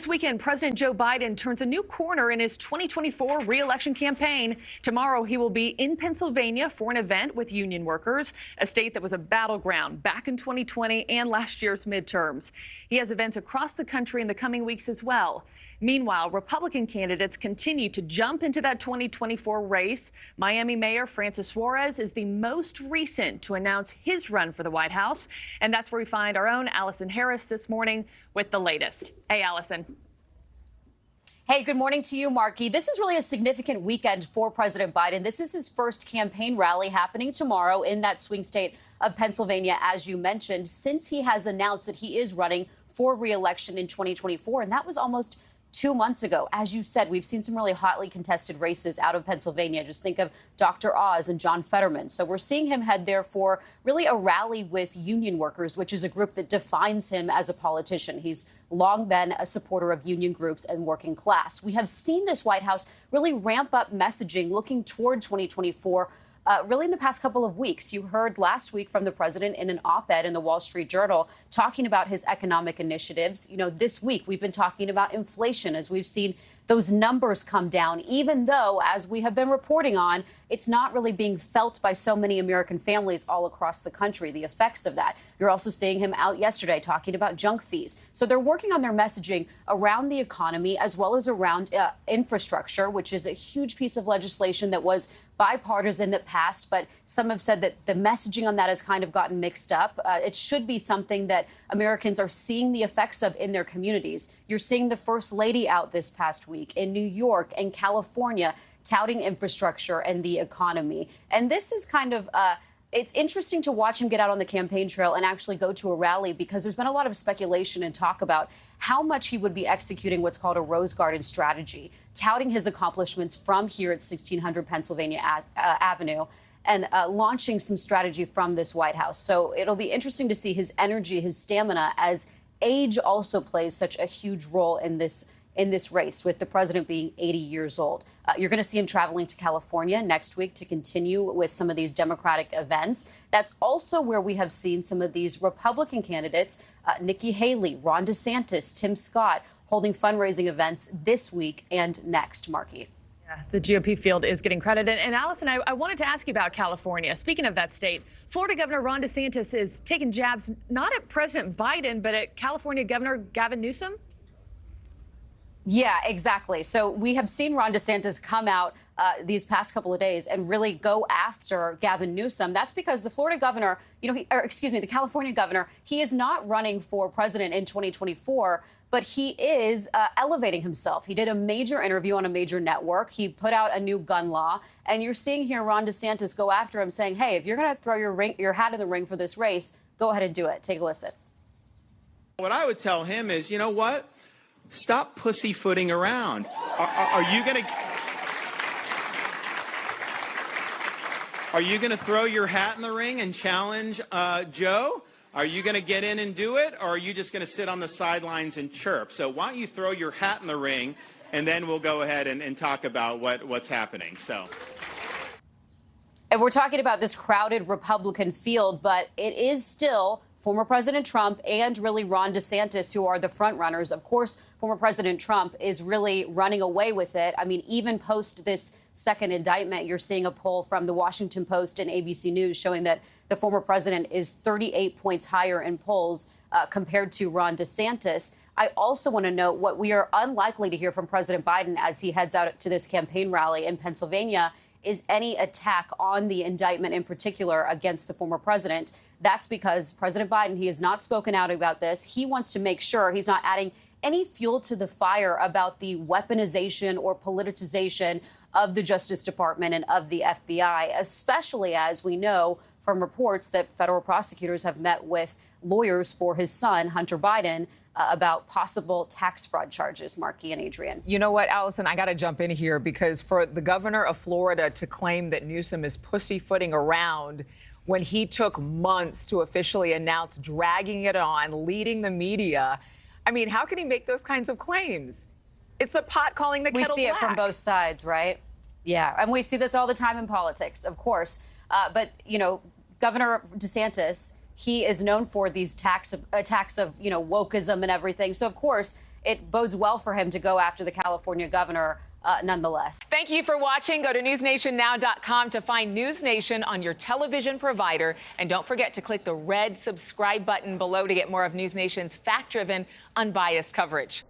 This weekend, President Joe Biden turns a new corner in his 2024 re-election campaign. Tomorrow, he will be in Pennsylvania for an event with union workers, a state that was a battleground back in 2020 and last year's midterms. He has events across the country in the coming weeks as well. Meanwhile, Republican candidates continue to jump into that 2024 race. Miami Mayor Francis Suarez is the most recent to announce his run for the White House. And that's where we find our own Allison Harris this morning with the latest. Hey, Allison. Hey, good morning to you, Marky. This is really a significant weekend for President Biden. This is his first campaign rally happening tomorrow in that swing state of Pennsylvania, as you mentioned, since he has announced that he is running for re-election in 2024. And that was almost 2 months ago. As you said, we've seen some really hotly contested races out of Pennsylvania. Just think of Dr. Oz and John Fetterman. So we're seeing him head there for really a rally with union workers, which is a group that defines him as a politician. He's long been a supporter of union groups and working class. We have seen this White House really ramp up messaging looking toward 2024. Really in the past couple of weeks. You heard last week from the president in an op-ed in the Wall Street Journal talking about his economic initiatives. You know, this week we've been talking about inflation as we've seen those numbers come down, even though, as we have been reporting on, it's not really being felt by so many American families all across the country, the effects of that. You're also seeing him out yesterday talking about junk fees. So they're working on their messaging around the economy as well as around infrastructure, which is a huge piece of legislation that was bipartisan that passed. But some have said that the messaging on that has kind of gotten mixed up. It should be something that Americans are seeing the effects of in their communities. You're seeing the First Lady out this past week in New York and California touting infrastructure and the economy. And this is kind of it's interesting to watch him get out on the campaign trail and actually go to a rally, because there's been a lot of speculation and talk about how much he would be executing what's called a Rose Garden strategy, touting his accomplishments from here at 1600 Pennsylvania Avenue and launching some strategy from this White House. So it'll be interesting to see his energy, his stamina, as age also plays such a huge role in this race, with the president being 80 years old. You're going to see him traveling to California next week to continue with some of these Democratic events. That's also where we have seen some of these Republican candidates, Nikki Haley, Ron DeSantis, Tim Scott, holding fundraising events this week and next, Marky. Yeah, the GOP field is getting credit. And Allison, I wanted to ask you about California. Speaking of that state, Florida Governor Ron DeSantis is taking jabs not at President Biden, but at California Governor Gavin Newsom. Yeah, exactly. So we have seen Ron DeSantis come out these past couple of days and really go after Gavin Newsom. That's because the Florida governor, the California governor, he is not running for president in 2024, but he is elevating himself. He did a major interview on a major network. He put out a new gun law. And you're seeing here Ron DeSantis go after him, saying, hey, if you're going to throw your hat in the ring for this race, go ahead and do it. Take a listen. What I would tell him is, you know what? Stop pussyfooting around. Are you going to throw your hat in the ring and challenge Joe? Are you going to get in and do it, or are you just going to sit on the sidelines and chirp? So why don't you throw your hat in the ring, and then we'll go ahead and talk about what's happening. So. And we're talking about this crowded Republican field, but it is still former President Trump and really Ron DeSantis who are the front runners. Of course, former President Trump is really running away with it. I mean, even post this second indictment, you're seeing a poll from the Washington Post and ABC News showing that the former president is 38 points higher in polls compared to Ron DeSantis. I also want to note what we are unlikely to hear from President Biden as he heads out to this campaign rally in Pennsylvania is any attack on the indictment in particular against the former president. That's because President Biden, he has not spoken out about this. He wants to make sure he's not adding any fuel to the fire about the weaponization or politicization of the Justice Department and of the FBI, especially as we know from reports that federal prosecutors have met with lawyers for his son, Hunter Biden, about possible tax fraud charges. Marky and Adrienne. You know what, Allison, I got to jump in here, because for the governor of Florida to claim that Newsom is pussyfooting around when he took months to officially announce dragging it on, leading the media, I mean, how can he make those kinds of claims? It's the pot calling the kettle black. We see it from both sides, right? Yeah, and we see this all the time in politics, of course. But, you know, Governor DeSantis, he is known for these attacks of, wokeism and everything. So, of course, it bodes well for him to go after the California governor nonetheless. Thank you for watching. Go to newsnationnow.com to find NewsNation on your television provider. And don't forget to click the red subscribe button below to get more of NewsNation's fact-driven, unbiased coverage.